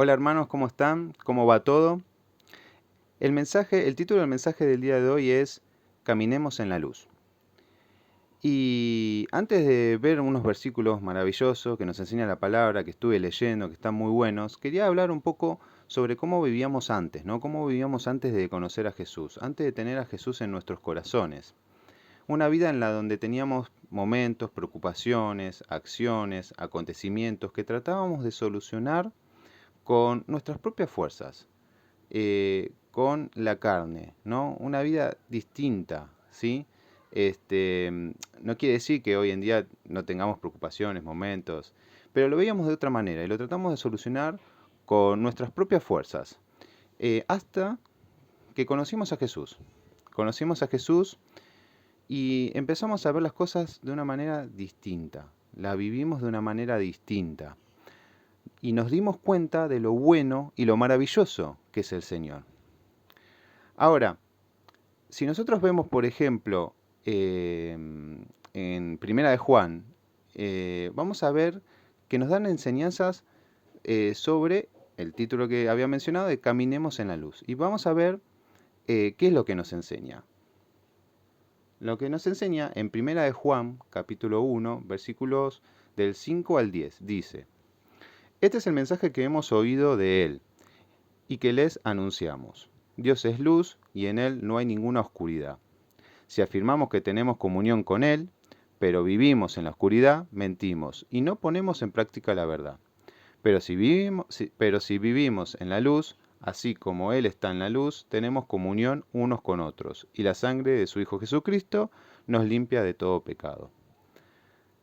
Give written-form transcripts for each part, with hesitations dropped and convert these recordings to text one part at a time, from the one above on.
Hola hermanos, ¿cómo están? ¿Cómo va todo? El título del mensaje del día de hoy es Caminemos en la luz. Y antes de ver unos versículos maravillosos que nos enseña la palabra, que estuve leyendo, que están muy buenos, quería hablar un poco sobre cómo vivíamos antes, ¿no? Cómo vivíamos antes de conocer a Jesús, antes de tener a Jesús en nuestros corazones. Una vida en la donde teníamos momentos, preocupaciones, acciones, acontecimientos que tratábamos de solucionar con nuestras propias fuerzas, con la carne, ¿no? Una vida distinta, ¿sí? No quiere decir que hoy en día no tengamos preocupaciones, momentos, pero lo veíamos de otra manera y lo tratamos de solucionar con nuestras propias fuerzas, hasta que conocimos a Jesús. Conocimos a Jesús y empezamos a ver las cosas de una manera distinta, la vivimos de una manera distinta y nos dimos cuenta de lo bueno y lo maravilloso que es el Señor. Ahora, si nosotros vemos, por ejemplo, en Primera de Juan, vamos a ver que nos dan enseñanzas sobre el título que había mencionado de Caminemos en la luz. Y vamos a ver qué es lo que nos enseña. Lo que nos enseña en Primera de Juan, capítulo 1, versículos del 5 al 10, dice: Este es el mensaje que hemos oído de Él y que les anunciamos. Dios es luz y en Él no hay ninguna oscuridad. Si afirmamos que tenemos comunión con Él, pero vivimos en la oscuridad, mentimos y no ponemos en práctica la verdad. Pero si vivimos en la luz, así como Él está en la luz, tenemos comunión unos con otros, y la sangre de su Hijo Jesucristo nos limpia de todo pecado.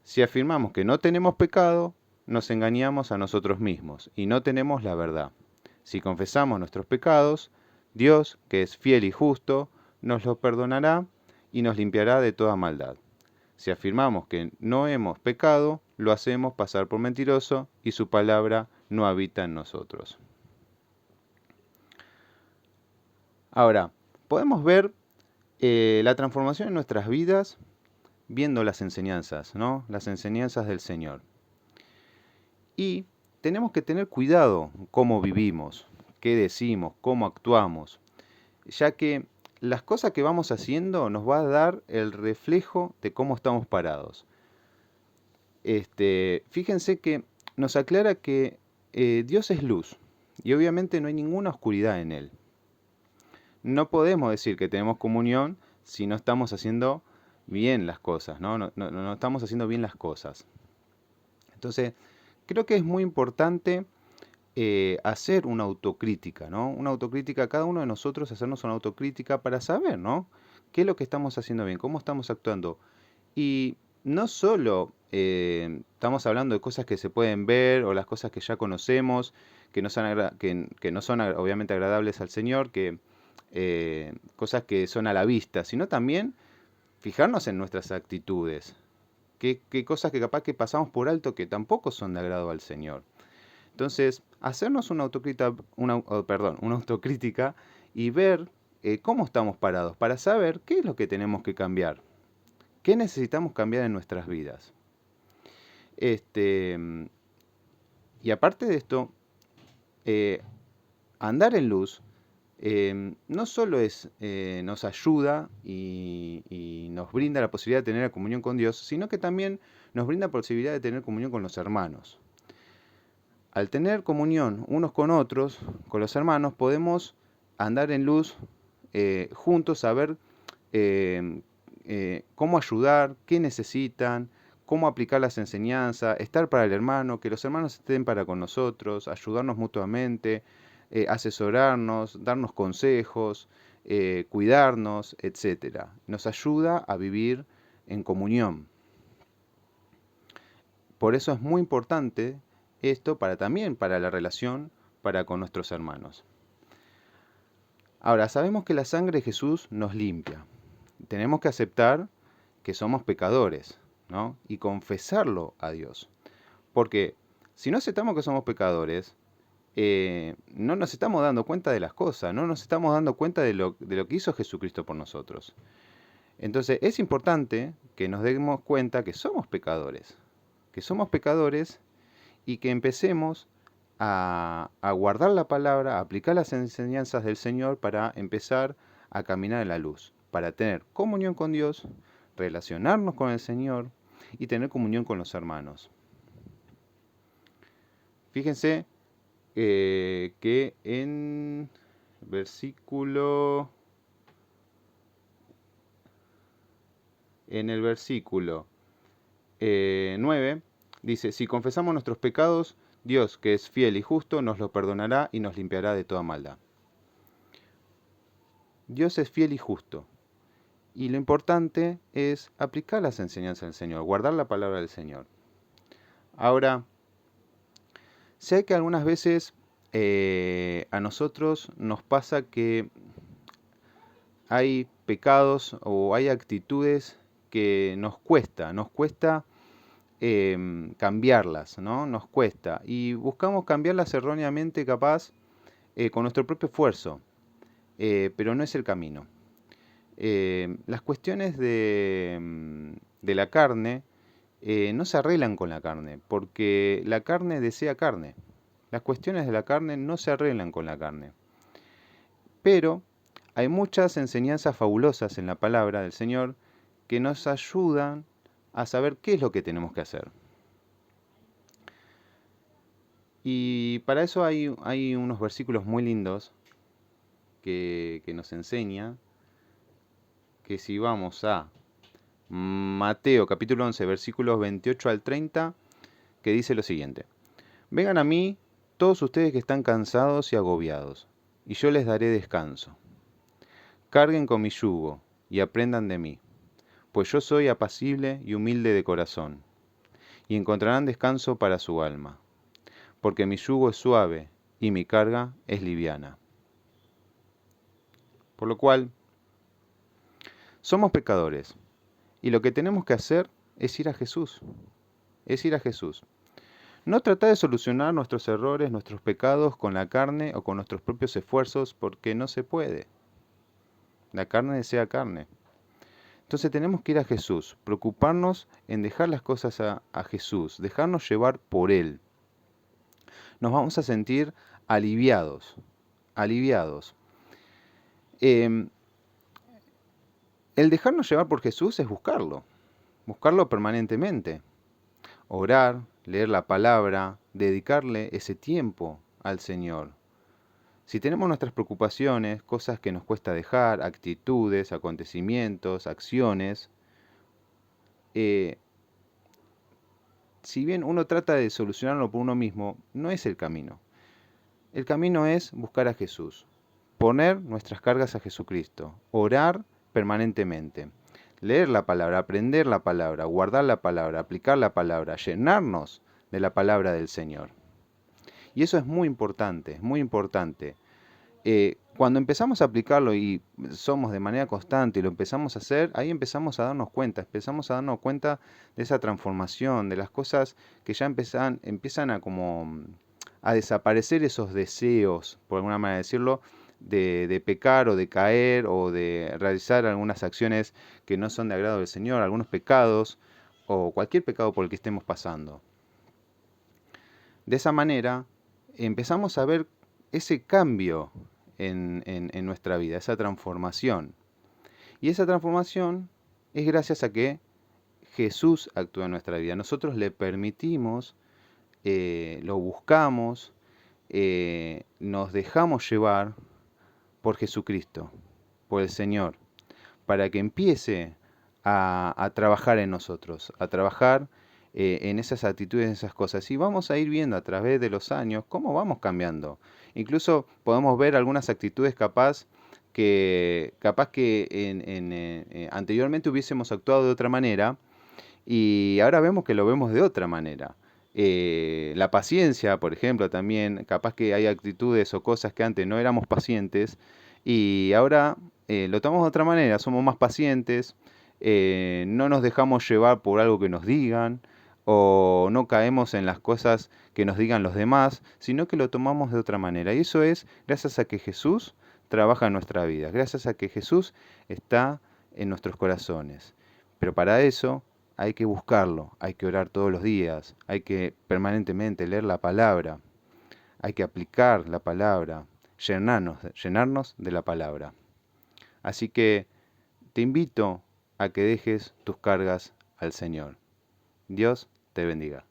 Si afirmamos que no tenemos pecado, nos engañamos a nosotros mismos y no tenemos la verdad. Si confesamos nuestros pecados, Dios, que es fiel y justo, nos los perdonará y nos limpiará de toda maldad. Si afirmamos que no hemos pecado, lo hacemos pasar por mentiroso y su palabra no habita en nosotros. Ahora, podemos ver la transformación en nuestras vidas viendo las enseñanzas, ¿no? Las enseñanzas del Señor. Y tenemos que tener cuidado cómo vivimos, qué decimos, cómo actuamos, ya que las cosas que vamos haciendo nos va a dar el reflejo de cómo estamos parados. Fíjense que nos aclara que Dios es luz y obviamente no hay ninguna oscuridad en Él. No podemos decir que tenemos comunión si no estamos haciendo bien las cosas, ¿no? No estamos haciendo bien las cosas. Entonces, creo que es muy importante hacer una autocrítica, ¿no? Una autocrítica, cada uno de nosotros hacernos una autocrítica para saber, ¿no? ¿Qué es lo que estamos haciendo bien? ¿Cómo estamos actuando? Y no solo estamos hablando de cosas que se pueden ver o las cosas que ya conocemos, que no son obviamente agradables al Señor, que cosas que son a la vista, sino también fijarnos en nuestras actitudes, qué cosas que capaz que pasamos por alto que tampoco son de agrado al Señor. Entonces, hacernos una autocrítica y ver cómo estamos parados para saber qué es lo que tenemos que cambiar, qué necesitamos cambiar en nuestras vidas. Este, y aparte de esto, eh, andar en luz no solo nos ayuda y nos brinda la posibilidad de tener la comunión con Dios, sino que también nos brinda la posibilidad de tener comunión con los hermanos. Al tener comunión unos con otros, con los hermanos, podemos andar en luz juntos, saber cómo ayudar, qué necesitan, cómo aplicar las enseñanzas, estar para el hermano, que los hermanos estén para con nosotros, ayudarnos mutuamente, asesorarnos, darnos consejos, cuidarnos, etcétera. Nos ayuda a vivir en comunión. Por eso es muy importante esto también para la relación para con nuestros hermanos. Ahora, sabemos que la sangre de Jesús nos limpia. Tenemos que aceptar que somos pecadores, ¿no? Y confesarlo a Dios. Porque si no aceptamos que somos pecadores, no nos estamos dando cuenta de las cosas, no nos estamos dando cuenta de lo que hizo Jesucristo por nosotros. Entonces es importante que nos demos cuenta que somos pecadores y que empecemos a guardar la palabra, a aplicar las enseñanzas del Señor para empezar a caminar en la luz, para tener comunión con Dios, relacionarnos con el Señor y tener comunión con los hermanos. Fíjense que en el versículo 9 dice, si confesamos nuestros pecados, Dios, que es fiel y justo, nos los perdonará y nos limpiará de toda maldad. Dios es fiel y justo. Y lo importante es aplicar las enseñanzas del Señor, guardar la palabra del Señor. Ahora, sé que algunas veces a nosotros nos pasa que hay pecados o hay actitudes que nos cuesta cambiarlas, ¿no? Nos cuesta. Y buscamos cambiarlas erróneamente, capaz, con nuestro propio esfuerzo, pero no es el camino. Las cuestiones de la carne no se arreglan con la carne, porque la carne desea carne. Las cuestiones de la carne no se arreglan con la carne. Pero hay muchas enseñanzas fabulosas en la palabra del Señor que nos ayudan a saber qué es lo que tenemos que hacer. Y para eso hay unos versículos muy lindos que nos enseñan que si vamos a Mateo capítulo 11, versículos 28 al 30, que dice lo siguiente. Vengan a mí todos ustedes que están cansados y agobiados, y yo les daré descanso. Carguen con mi yugo y aprendan de mí, pues yo soy apacible y humilde de corazón, y encontrarán descanso para su alma, porque mi yugo es suave y mi carga es liviana. Por lo cual, somos pecadores, y lo que tenemos que hacer es ir a Jesús, No tratar de solucionar nuestros errores, nuestros pecados con la carne o con nuestros propios esfuerzos, porque no se puede. La carne desea carne. Entonces tenemos que ir a Jesús, preocuparnos en dejar las cosas a Jesús, dejarnos llevar por Él. Nos vamos a sentir aliviados. El dejarnos llevar por Jesús es buscarlo permanentemente. Orar, leer la palabra, dedicarle ese tiempo al Señor. Si tenemos nuestras preocupaciones, cosas que nos cuesta dejar, actitudes, acontecimientos, acciones, si bien uno trata de solucionarlo por uno mismo, no es el camino. El camino es buscar a Jesús, poner nuestras cargas a Jesucristo, orar permanentemente, leer la palabra, aprender la palabra, guardar la palabra, aplicar la palabra, llenarnos de la palabra del Señor. Y eso es muy importante, es muy importante. Cuando empezamos a aplicarlo y somos de manera constante y lo empezamos a hacer, ahí empezamos a darnos cuenta de esa transformación, de las cosas que ya empiezan a desaparecer esos deseos, por alguna manera decirlo, de pecar o de caer o de realizar algunas acciones que no son de agrado del Señor, algunos pecados o cualquier pecado por el que estemos pasando. De esa manera empezamos a ver ese cambio en nuestra vida, esa transformación. Y esa transformación es gracias a que Jesús actúa en nuestra vida. Nosotros le permitimos, lo buscamos, nos dejamos llevar por Jesucristo, por el Señor, para que empiece a trabajar en nosotros, a trabajar en esas actitudes, en esas cosas. Y vamos a ir viendo a través de los años cómo vamos cambiando. Incluso podemos ver algunas actitudes capaz que anteriormente hubiésemos actuado de otra manera y ahora vemos que lo vemos de otra manera. La paciencia, por ejemplo, también, capaz que hay actitudes o cosas que antes no éramos pacientes y ahora lo tomamos de otra manera, somos más pacientes, no nos dejamos llevar por algo que nos digan o no caemos en las cosas que nos digan los demás, sino que lo tomamos de otra manera. Y eso es gracias a que Jesús trabaja en nuestra vida, gracias a que Jesús está en nuestros corazones. Pero para eso hay que buscarlo, hay que orar todos los días, hay que permanentemente leer la palabra, hay que aplicar la palabra, llenarnos de la palabra. Así que te invito a que dejes tus cargas al Señor. Dios te bendiga.